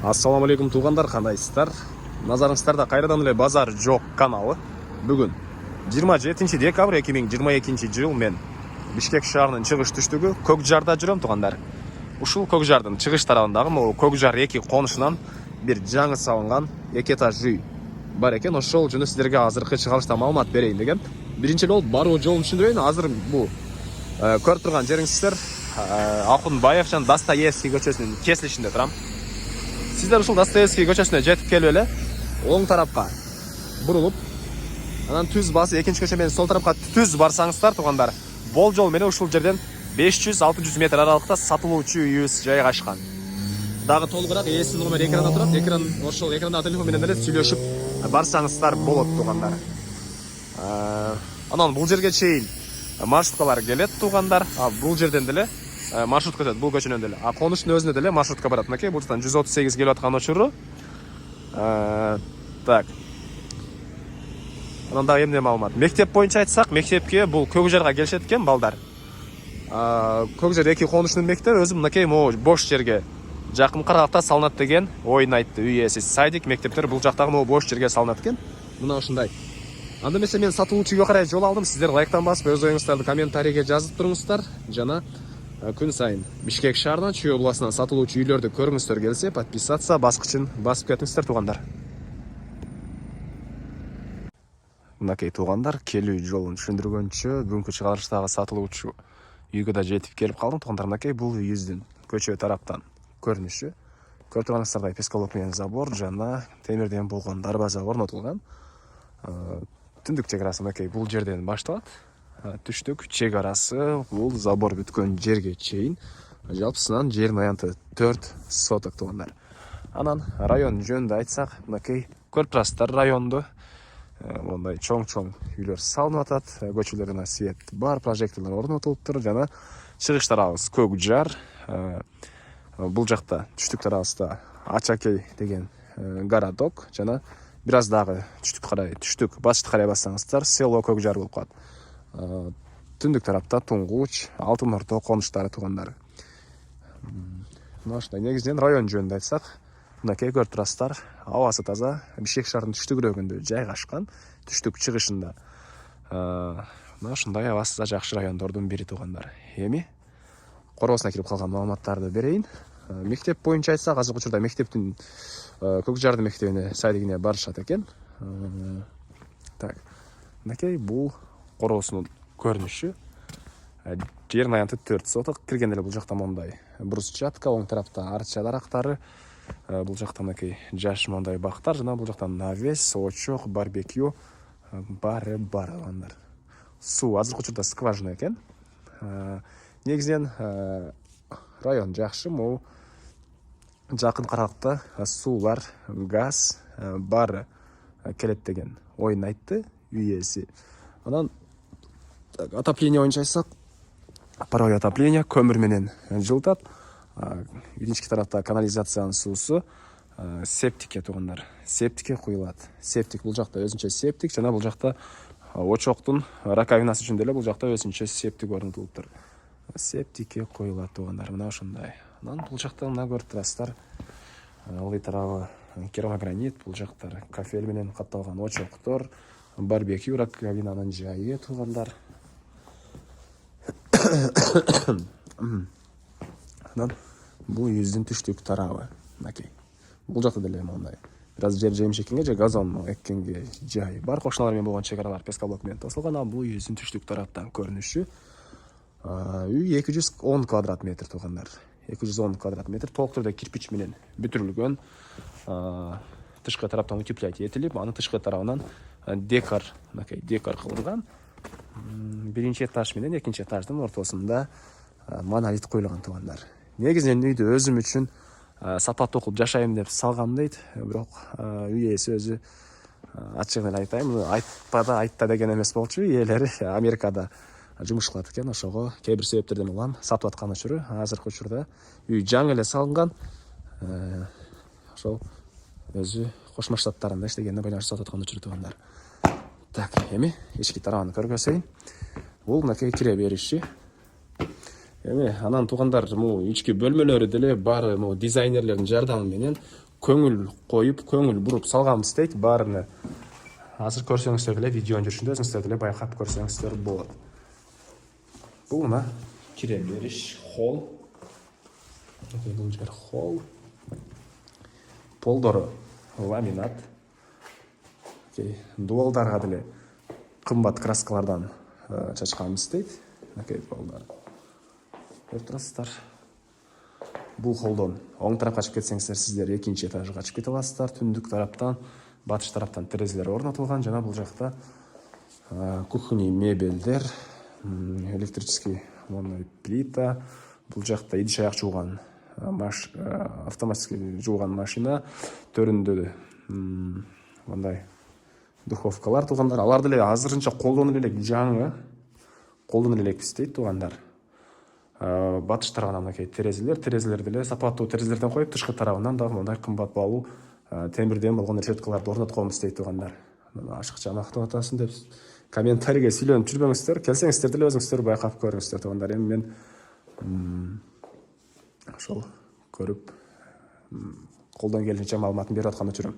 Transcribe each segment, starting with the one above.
Ассаламу алейкум туғандар, қандайсыздар? Назарыңыздарда қайрадан эле базар жоқ каналы. Бүгін 27 декабрь 2022 жыл мен Бишкек шаарынын чыгыш түштүгү Көкжарда жүрөм туғандар. Ушул Көкжардын чыгыш тарабындагы могу Көкжар 2 конушунан бир жаңы салынган 2 этаж үй бар экен. Ошол жөнүндө сиздерге азыркы чыгарылышта маалымат берейин деген. Биринчи болуп баруу жолун түшүндүрөйүн. Азыр бул көрүп турган жериңиздер Акунбаев жана Достоевский көчөсүнүн кесилишинде турам. Сиздер ушул Достоевский көчөсүнө жетип келип эле оң тарапка бурулуп, анан түз басып экинчи көчө менен сол тарапка түз барсаңыздар тугандар, болжол менен ушул жерден 500-600 метр аралыкта сатылуучу үйүбүз жайгашкан. Дагы толугураак ээсинин номери экранда турат. Ошол экранда телефон менен эле сүйлөшүп барсаңыздар болот тугандар. Анан бул жерге чейин маршруткалар келет тугандар. Бул жерден деле маршрутка өтөт, бул көчөнөн деле. Конуштун өзүнө деле маршрутка барат. Мынакей бул жактан 138 келип аткан учуру. Так. Анан дагы эмне маалымат? Мектеп боюнча айтсак, мектепке бул Көкжарга келишет экен балдар. Көкжар 2 конушунун мектеби өзү мынакей бош жерге жакын каракта салынат деген оюн айтты үй ээси. Сайдик мектептер бул жактагы бош жерге салынат экен. Мына ушундай. Анда эмесе мен сатылуучу үйгө карай жол алдым. Сиздер лайктан басып, өз оюңуздарды комментарийге жазып туруңуздар. Жана күн сайын Бишкек шаарынан Чүй областынан сатылуучу үйлөрдү көргүңүздөр келсе, подписаться баскычын басып кетиңиздер тугандар. Мынакей тугандар, келүү жолун түшүндүргөнчө бүгүнкү чыгарылыштагы сатылуучу үйгө да жетип келип калдым тугандар. Мынакей бул үйүбүздүн көчө тараптан көрүнүшү. Көрүп турганыңыздардай пескалок менен забор жана темирден болгон дарбаза орнотулган. Түндүк чек арасы мынакей бул жерден башталат. Түштүк чек арасы бул забор бүткөн жерге чейин. Жалпысынан жердин аянты 4 соток тугандар. Анан район жөнүндө айтсак, мынакей көрүп турасыздар районду. Мондай чоң-чоң үйлөр салынып атат. Көчөлөрүнө свет бар, прожекторлор орнотулуптур жана чыгыш тарабыбыз Көкжар. Бул жакта түштүк тарабыбызда Ачакей деген городок жана бир аз дагы түштүк башты карай бассаңыздар село Көкжар болуп калат. Түндүк тарапта Туңгуч, Алтын Орто конуштары тугандар. Мына ушундай негизинен район жөнүндө айтсак, мынакей көрүп турасыздар, абасы таза, Бишкек шаарынын түштүгүрөгүндө жайгашкан, түштүк чыгышында. Мына ушундай абасы да жакшы райондордун бири тугандар. Эми короосуна кирип калган маалыматтарды берейин. Мектеп боюнча айтсак, азыркы учурда мектептин Көкжардын мектебине сайдигине барышат экен. Так. Мынакей бул короосунун көрүнүшү. Жердин аянты 4 соток. Киргенде эле бул жакта мондай брусчатка, оң тарапта арча дарактары. Бул жакта мынакей жаш мондай бактар жана бул жакта навес, очок, барбекю бары бар алгандар. Суу азыркы учурда скважина экен. Негизинен район жакшы, могу жакын каракта суулар, газ бары келет деген оюн айтты үй ээси. Анан отопление боюнча айтсак, паровой отопление көмүр менен жылытат. Биринчи тарапта канализациянын суусу септикке тугандар. Септикке куюлат. Септик бул жакта өзүнчө септик жана бул жакта очоктун раковинасы үчүн деле бул жакта өзүнчө септик орнотулуптур. Септикке коюлат тугандар. Мына ошондой. Анан бул жакта мына көрүп турасыздар. Ылдый тарабы керамогранит, бул жактар кафель менен катталган очоктор, барбекю раковинанын жайы тугандар. Анан бул үйүбүздүн түштүк тарабы. Мынакей. Бул жакта деле мондай бир аз жер жемиш эккенге же газон эккенге жай бар. Кошуналар менен болгон чек аралар пескалок менен тосулган. Анан бул үйүбүздүн түштүк тараптан көрүнүшү. Үй 210 квадрат метр тугандар. 210 квадрат метр толук түрдө кирпич менен бүтүрүлгөн. Тышкы тараптан утеплять этилип, анын тышкы тарабынан декор, мынакей декор кылынган. Биринчи этаж менен экинчи этаждын ортосунда монолит коюлган тугандар. Негизинен үйдү өзүм үчүн сапаттуу кылып жашайм деп салгам дейт. Бирок үй ээси өзү ачыгын эле айтайын, айтта деген эмес болчу. Ээлери Америкада жумуш кылат экен, ошого кээ бир себептерден улам сатып аткан учуру азыркы учурда үй жаңы эле салынган. Ошол өзү Кошмо Штаттарында иштегенде байланыштуу сатып аткан учуру тугандар. Так, эми эшик тарабын көргөзөйүн. Бул мынакей кире бериши. Эми анан тугандар ички бөлмөлөрү деле баары дизайнерлердин жардамы менен көңіл қойып, көңіл бұрып салғанбыз дейді. Барыны азыр көрсеңіздер деле, видеонун жүрүшүндө өзүңүздөр деле байкап көрсеңиздер болот. Бул мына кире бериш холл. Бул жер холл. Полдору ламинат. Дуалдарга деле кымбат краскалардан чачканбыз дейт. Полдар. Көрүп турасыздар. Бул холдон оң тарапка чыгып кетсеңиздер, сиздер экинчи этажга чыгып кете аласыздар. Түндүк тараптан, батыш тараптан терезелер орнотулган. Жана бул жакта кухонный мебелдер, электрический монный плита. Бул жакта идиш аяк жууган автоматически жууган машина. Төрүндө мындай духовкалар туугандар. Алар деле азырынча колдонуп элек жаңы, колдонуп элекпиз дейт туугандар. Батыш тарабынан мынакей терезелер деле сапаттуу терезелерден коюп, тышкы тарабынан дагы мындай кымбат баалуу темирден болгон решеткаларды орнотконбуз дейт туугандар. Ашыкча мактап атасың деп комментарийге сүйлөнүп жүрбөңүздөр. Келсеңиздер деле өзүңүздөр байкап көрүңүздөр туугандар. Эми мен ошол көрүп колдон келишинче маалыматын берип аткан жүрөм.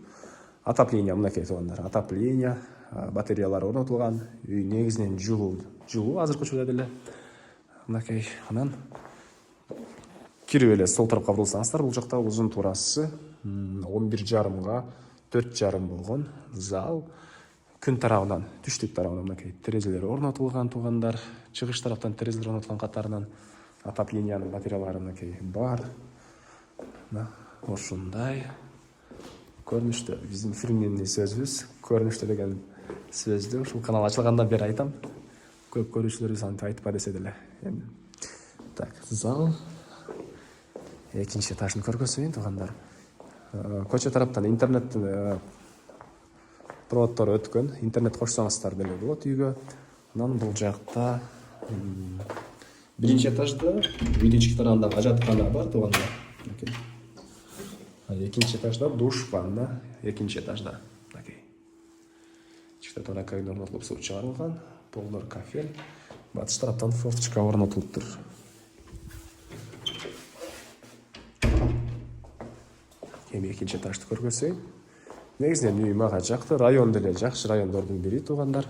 Отопление мынакей туугандар. Отопление, батареялар орнотулган. Үй негизинен жылуу азыркы учурда деле. Мынакей, анан кирип эле сол тарапка бурулсаңыздар, бул жакта узун туурасы 11,5га 4,5 болгон зал. Күн тарабынан, түштүк тарабынан мынакей терезелер орнотулган туугандар. Чыгыш тараптан терезелер орнотулган катарынан отоплениянын батареялары мынакей бар. Ушундай көрүнүштө биздин фирменный сөзүбүз. Көрүнүштө деген сөздү ушул канал ачылгандан бери айтам. Көп көрүүчүлөрүбүз антип айтпа десе деле. Так, зал. Экинчи этажын көргөзөйүн туугандар. Көчө тараптан интернеттин проводдору өткөн. Интернет кошсоңуздар деле болот үйгө. Анан бул жакта биринчи этажда үйдүн ички тарабында ажаткана бар туугандар. Экинчи этажда душ, ванна. Экинчи этажда. Ички тарапта раковина орнотулуп, суу чыгарылган. Полдор кафель. Батыш тараптан форточка орнотулуптур. Эми экинчи этажды көргөзөйүн. Негизинен үй мага жакты, район деле жакшы райондордун бири туугандар.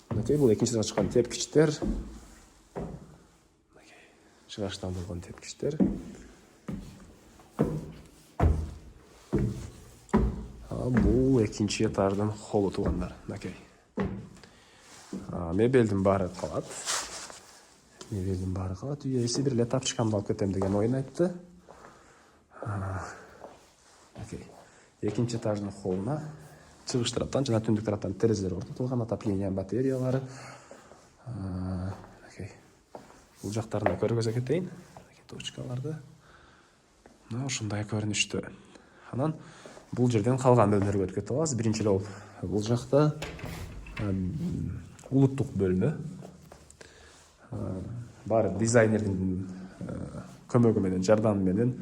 Мынакей бул экинчи этажга чыккан тепкичтер. Чыгаштан болгон тепкичтер. Бул экинчи этаждын холлу туугандар. Мынакей. Мебелдин баары калат. Үй ээси бир эле тапчыкамды алып кетем деген оюн айтты. Экинчи этаждын холлуна чыгыш тараптан жана түндүк тараптан терезелер орнотулган, отопление батареялары. Бул жактарына көргөзө кетейин. Точкаларды. Мына ушундай көрүнүштө. Анан бул жерден калган бөлмөлөргө өтүп кете алабыз. Биринчи эле бул жакта улуттук бөлмө. Баары дизайнердин көмөгү менен, жардамы менен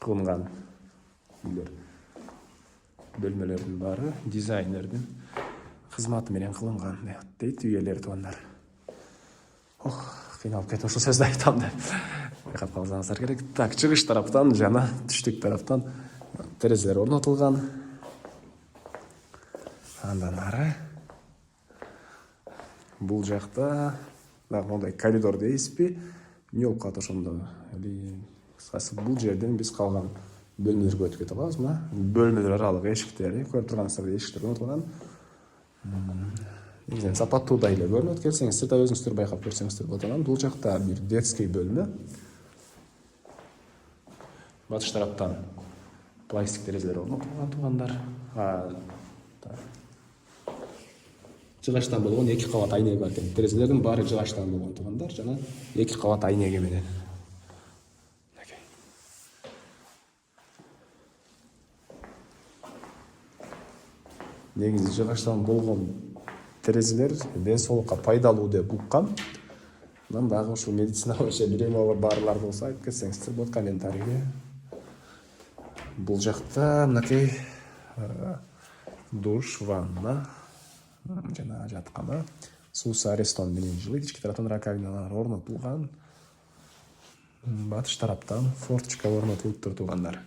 кылынган үйлөр. Бөлмөлөрдүн баары дизайнердин кызматы менен кылынган дейт үй ээлери туугандар. Кыйналып кетип ушул сөздү айтам деп байкап калсаңыздар керек. Так, чыгыш тараптан жана түштүк тараптан терезелер орнотулган. Андан ары бул жакта мондай коридор дейсизби? Эмне болуп калат ошондо? Кыскасы бул жерден биз калган бөлмөлөргө өтүп кете алабыз. Мына бөлмөлөр аралык эшиктери, көрүп турганыңыздар эшиктер орнотулган. Негизинен сапаттуудай эле көрүнөт. Келсеңиздер да өзүңүздөр байкап көрсөңүздөр болот. Анан бул жакта бир детский бөлмө. Батыш тараптан пластик терезелер орнотулган туугандар. Жыгачтан болгон 2 кабат айнеге бар экен. Терезелердин баары жыгачтан болгон туугандар жана 2 кабат айнеге менен. Негизи жыгачтан болгон терезелер ден соолукка пайдалуу деп уккам. Анан дагы ушул медицина боюнча бирөөлөр баарлар болсо айтып кетсеңиздер болот комментарийге. Бул жакта мынакей душ, ванна жана жаткана, суусу арестон менен жылыйт. Ички тараптан раковиналар орнотулган. Батыш тараптан форточка орнотулуптур туугандар.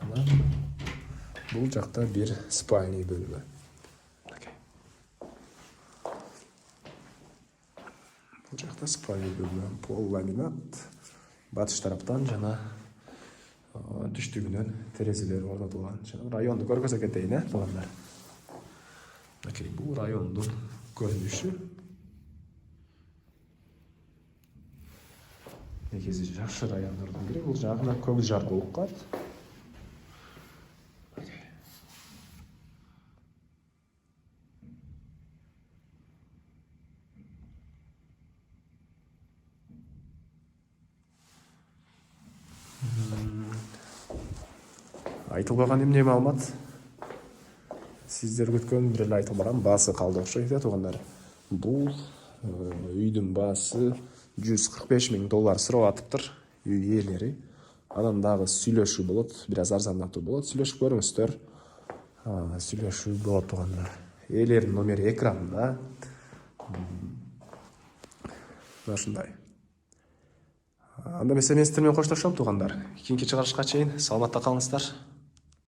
Анан бул жакта бир спальный бөлмө. Бул жакта спальный бөлмө, пол ламинат. Батыш тараптан жана түштүгүнөн терезелер орнотулган. Районду көргөзө кетейин, туугандар. Бул райондун көрүнүшү. Негизи жакшы райондордун бири. Бул жагына Көк Жар болуп калат. Айтылбаган эмне маалымат? Сиздер күткөн бир эле айтылбаган баасы калды окшойт туугандар. Бул үйдүн баасы $145,000 сурап атыптыр үй ээлери. Анан дагы сүйлөшүү болот, бир аз арзандатуу болот. Сүйлөшүп көрүңүздөр. Сүйлөшүү болот туугандар. Ээлердин номери экранда. Ушундай. Анда эмесе мен сиздер менен коштошом туугандар. Кийинки чыгарышка чейин саламатта калыңыздар.